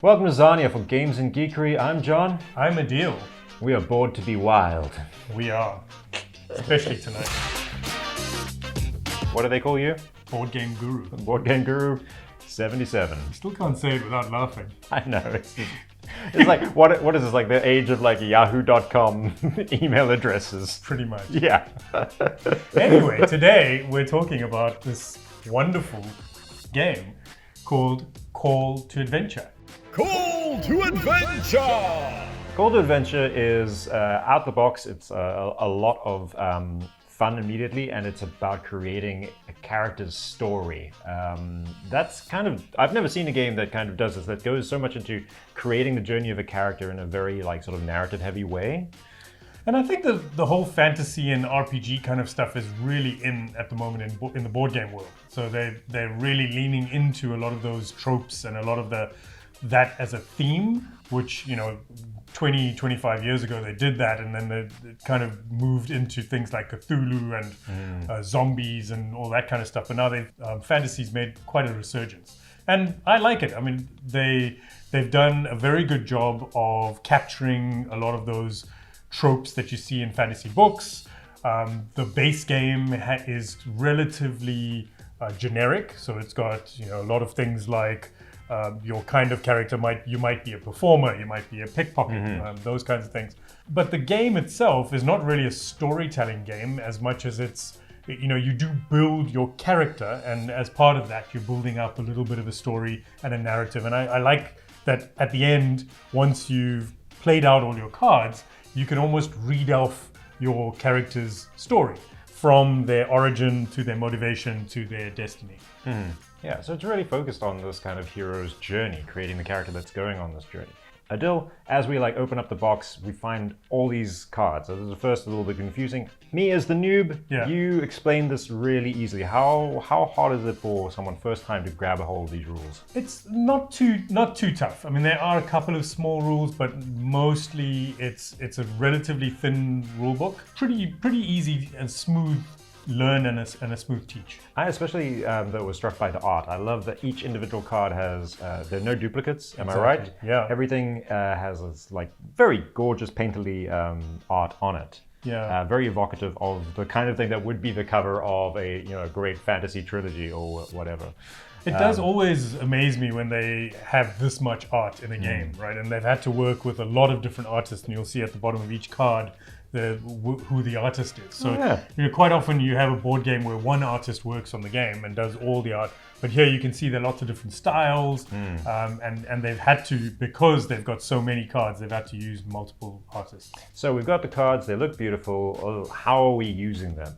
Welcome to Zarnia for Games and Geekery. I'm Jon. I'm Adhil. We are bored to be wild. We are. Especially tonight. What do they call you? Board Game Guru. Board Game Guru 77. Still can't say it without laughing. I know. It's like, what is this, like the age of like yahoo.com email addresses? Pretty much. Yeah. Anyway, today we're talking about this wonderful game called Call to Adventure. Call to Adventure! Call to Adventure is out the box. It's a lot of fun immediately, and it's about creating a character's story. That's kind of, I've never seen a game that kind of does this, that goes so much into creating the journey of a character in a very like sort of narrative heavy way. And I think the whole fantasy and RPG kind of stuff is really in at the moment in the board game world. So they're really leaning into a lot of those tropes and a lot of that as a theme, which, 25 years ago they did that, and then it kind of moved into things like Cthulhu and zombies and all that kind of stuff. But now fantasy's made quite a resurgence, and I like it. I mean, they've done a very good job of capturing a lot of those tropes that you see in fantasy books. The base game is relatively generic, so it's got a lot of things like your kind of character you might be a performer, you might be a pickpocket, those kinds of things. But the game itself is not really a storytelling game as much as it's, you do build your character, and as part of that, you're building up a little bit of a story and a narrative. And I like that at the end, once you've played out all your cards, you can almost read off your character's story from their origin to their motivation to their destiny. Yeah, so it's really focused on this kind of hero's journey, creating the character that's going on this journey. Adhil, as we open up the box, we find all these cards. So this is first a little bit confusing. Me as the noob, You explained this really easily. How hard is it for someone first time to grab a hold of these rules? It's not too tough. I mean, there are a couple of small rules, but mostly it's a relatively thin rule book. Pretty easy and smooth learn and a smooth teach. I especially though was struck by the art. I love that each individual card has there are no duplicates. Am I right? Yeah. Everything has this like very gorgeous painterly art on it. Yeah. Very evocative of the kind of thing that would be the cover of a great fantasy trilogy or whatever. It does always amaze me when they have this much art in a game, right? And they've had to work with a lot of different artists, and you'll see at the bottom of each card who the artist is. So quite often you have a board game where one artist works on the game and does all the art, but here you can see there are lots of different styles, and they've had to, because they've got so many cards, they've had to use multiple artists. So we've got the cards, they look beautiful. How are we using them?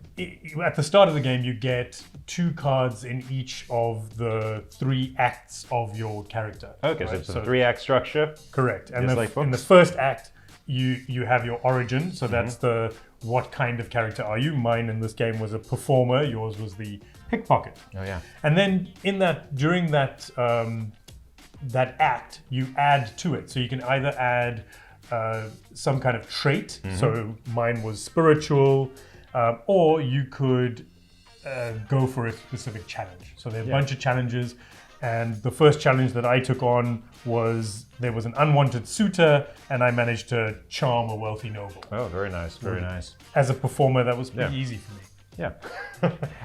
At the start of the game, you get 2 cards in each of the 3 acts of your character. Okay, right? So it's a 3-act structure. Correct. And in the books. first act, you have your origin, so that's what kind of character are you. Mine in this game was a performer, yours was the pickpocket. Oh yeah. And then during that act, you add to it. So you can either add some kind of trait, so mine was spiritual, or you could go for a specific challenge. So there are a bunch of challenges. And the first challenge that I took on was there was an unwanted suitor, and I managed to charm a wealthy noble. Oh, very nice, very nice. As a performer, that was pretty easy for me. Yeah,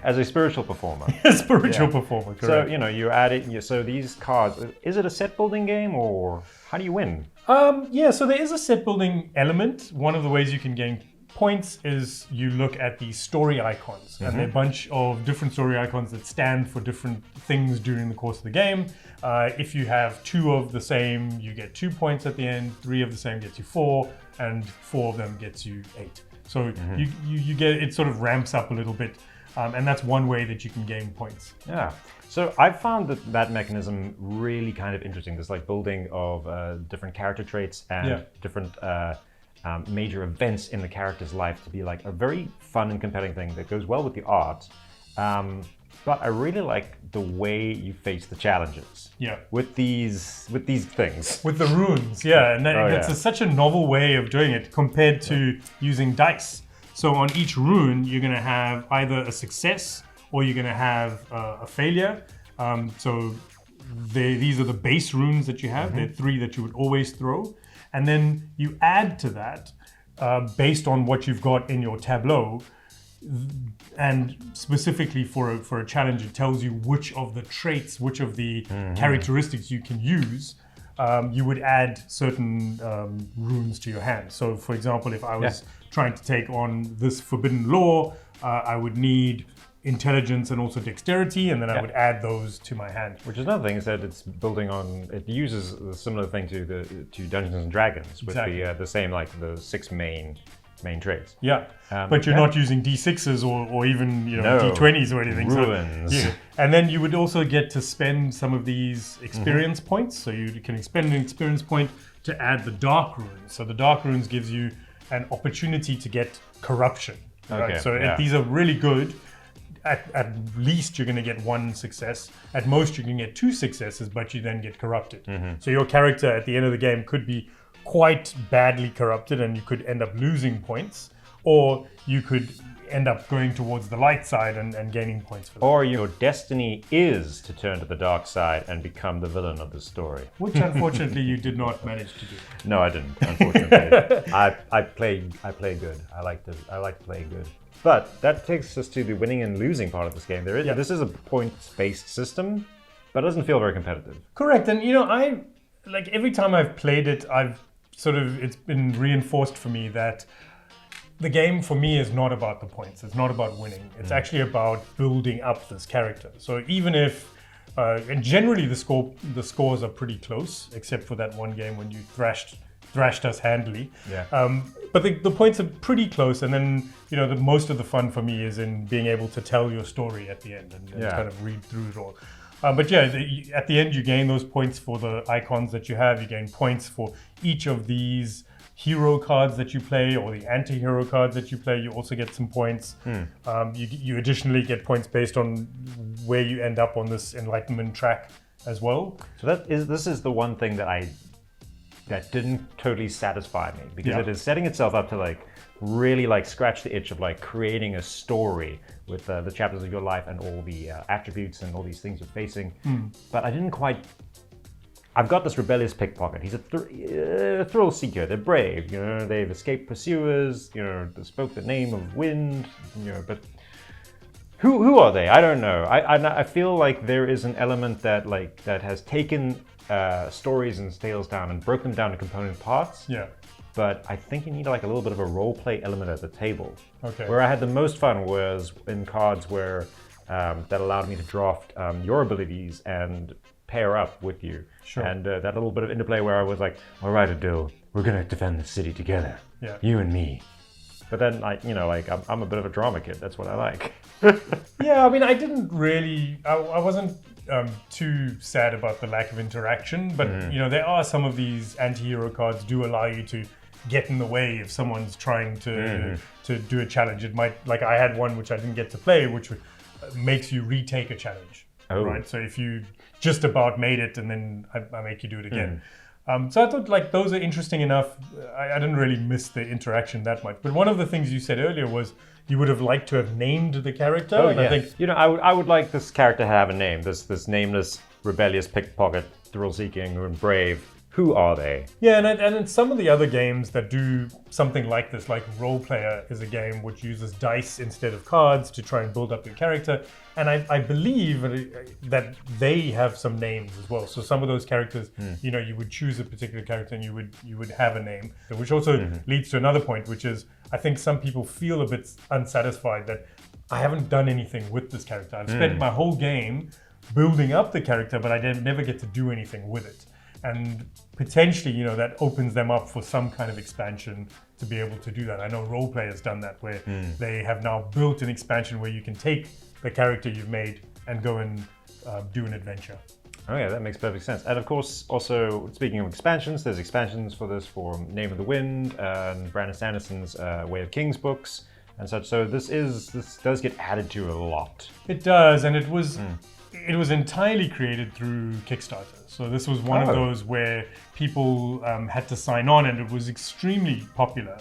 as a spiritual performer. Spiritual performer, correct. So, you add it, so these cards, is it a set building game or how do you win? So there is a set building element. One of the ways you can gain points is you look at the story icons, and there are a bunch of different story icons that stand for different things during the course of the game. If you have 2 of the same, you get 2 points at the end. 3 of the same gets you 4, and 4 of them gets you 8. So you get, it sort of ramps up a little bit, and that's one way that you can gain points. Yeah. So I've found that mechanism really kind of interesting. This building of different character traits and different major events in the character's life to be a very fun and compelling thing that goes well with the art. But I really like the way you face the challenges. Yeah. With these things. With the runes, and that's such a novel way of doing it compared to using dice. So on each rune, you're going to have either a success or you're going to have a failure. So these are the base runes that you have. There are 3 that you would always throw. And then you add to that based on what you've got in your tableau. And specifically for a challenge, it tells you which of the traits, which of the characteristics you can use. You would add certain runes to your hand. So, for example, if I was trying to take on this forbidden law, I would need intelligence and also dexterity, and then I would add those to my hand. Which is another thing, is that it's building on. It uses a similar thing to Dungeons and Dragons with the same, like the 6 main traits. Yeah, but you're not using D6s or even D20s or anything. Ruins. So, and then you would also get to spend some of these experience points. So you can spend an experience point to add the dark runes. So the dark runes gives you an opportunity to get corruption. Right? Okay, So these are really good. At least you're going to get 1 success. At most you can get 2 successes, but you then get corrupted. So your character at the end of the game could be quite badly corrupted and you could end up losing points, or you could end up going towards the light side and gaining points for that. Or your destiny is to turn to the dark side and become the villain of the story. Which unfortunately you did not manage to do. No, I didn't, unfortunately. I play good. I like to play good. But that takes us to the winning and losing part of this game. This is a points-based system, but it doesn't feel very competitive. Correct. And I like every time I've played it, it's been reinforced for me that the game for me is not about the points. It's not about winning. It's actually about building up this character. So even if, and generally the scores are pretty close, except for that one game when you thrashed us handily. Yeah. But the points are pretty close, and then the most of the fun for me is in being able to tell your story at the end and kind of read through it all. But at the end you gain those points for the icons that you have. You gain points for each of these hero cards that you play or the anti-hero cards that you play. You also get some points. You additionally get points based on where you end up on this enlightenment track as well. So this is the one thing that didn't totally satisfy me, because it is setting itself up to really scratch the itch of creating a story with the chapters of your life and all the attributes and all these things you're facing. But I didn't quite. I've got this rebellious pickpocket. He's a thrill seeker. They're brave. They've escaped pursuers. They spoke the name of wind. But who are they? I don't know. I feel like there is an element that has taken stories and tales down and broke them down to component parts. Yeah. But I think you need a little bit of a role play element at the table. Okay. Where I had the most fun was in cards where that allowed me to draft your abilities and pair up with you. Sure. And that little bit of interplay where I was like, all right, Adhil, we're going to defend the city together. Yeah. You and me. But then, I'm a bit of a drama kid. That's what I like. Yeah, I mean, I didn't really. I wasn't too sad about the lack of interaction, but there are some of these anti-hero cards do allow you to get in the way if someone's trying to do a challenge. It might, I had one which I didn't get to play, which makes you retake a challenge. Oh. Right. So if you just about made it and then I make you do it again. So I thought those are interesting enough. I didn't really miss the interaction that much. But one of the things you said earlier was you would have liked to have named the character. Oh, and yeah. I think I would like this character to have a name. This nameless, rebellious pickpocket, thrill-seeking, and brave. Who are they? Yeah, and in some of the other games that do something like this, like Role Player is a game which uses dice instead of cards to try and build up your character. And I believe that they have some names as well. So some of those characters, you would choose a particular character and you would have a name, which also leads to another point, which is I think some people feel a bit unsatisfied that I haven't done anything with this character. I've spent my whole game building up the character, but I never get to do anything with it. And potentially, that opens them up for some kind of expansion to be able to do that. I know Role Play has done that, where they have now built an expansion where you can take the character you've made and go and do an adventure. Oh yeah, that makes perfect sense. And of course, also speaking of expansions, there's expansions for this for Name of the Wind and Brandon Sanderson's Way of Kings books and such. So this does get added to a lot. It does, and it was entirely created through Kickstarter. So this was one of those where people had to sign on, and it was extremely popular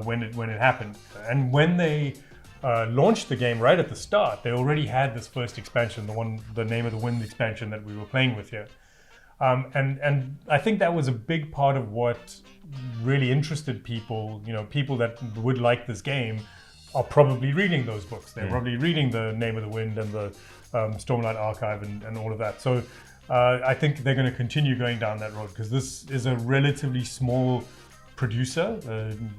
when it happened. And when they launched the game right at the start, they already had this first expansion, the Name of the Wind expansion that we were playing with here. And I think that was a big part of what really interested people. People that would like this game are probably reading those books. They're probably reading the Name of the Wind and the Stormlight Archive and all of that. So I think they're going to continue going down that road, because this is a relatively small producer,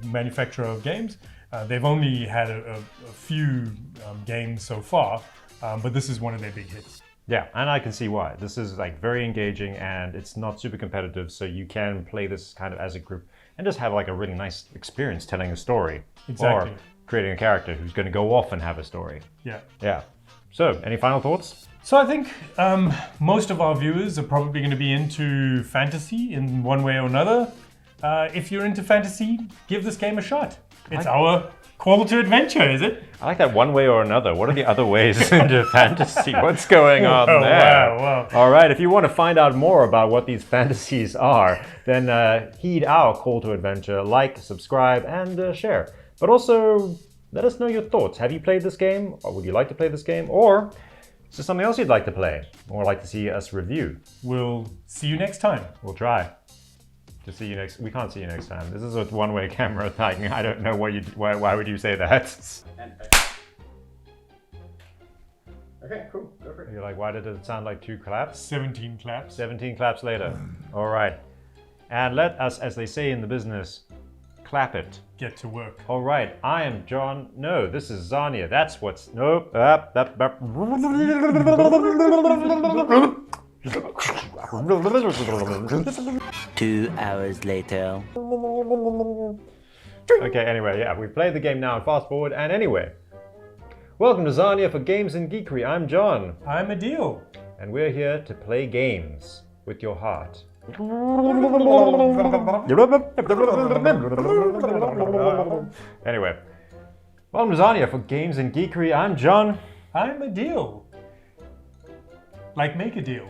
manufacturer of games. They've only had a few games so far, but this is one of their big hits. Yeah, and I can see why. This is like very engaging, and it's not super competitive, so you can play this kind of as a group and just have like a really nice experience telling a story. Exactly. Or creating a character who's going to go off and have a story. Yeah. Yeah. So, any final thoughts? So I think most of our viewers are probably going to be into fantasy in one way or another. If you're into fantasy, give this game a shot. It's our call to adventure, is it? I like that one way or another. What are the other ways into fantasy? What's going on there? Wow. All right, if you want to find out more about what these fantasies are, then heed our call to adventure, like, subscribe, and share. But also, let us know your thoughts. Have you played this game? Or would you like to play this game? Or is there something else you'd like to play? Or like to see us review? We'll see you next time. We'll try. To see you next. We can't see you next time. This is a one-way camera thing. I don't know why would you say that? Okay, cool. Go for it. You're like, why did it sound like 2 claps? 17 claps. 17 claps later. All right. And let us, as they say in the business, clap it. Get to work. All right. I am John. No, this is Zarnia. That's what's... Nope. 2 hours later. Okay, anyway, yeah, we've played the game now and fast forward, and anyway. Welcome to Zarnia for Games and Geekery. I'm John. I'm Adhil. And we're here to play games with your heart. Anyway, welcome to Zarnia for Games and Geekery. I'm John. I'm Adhil. Like make a deal.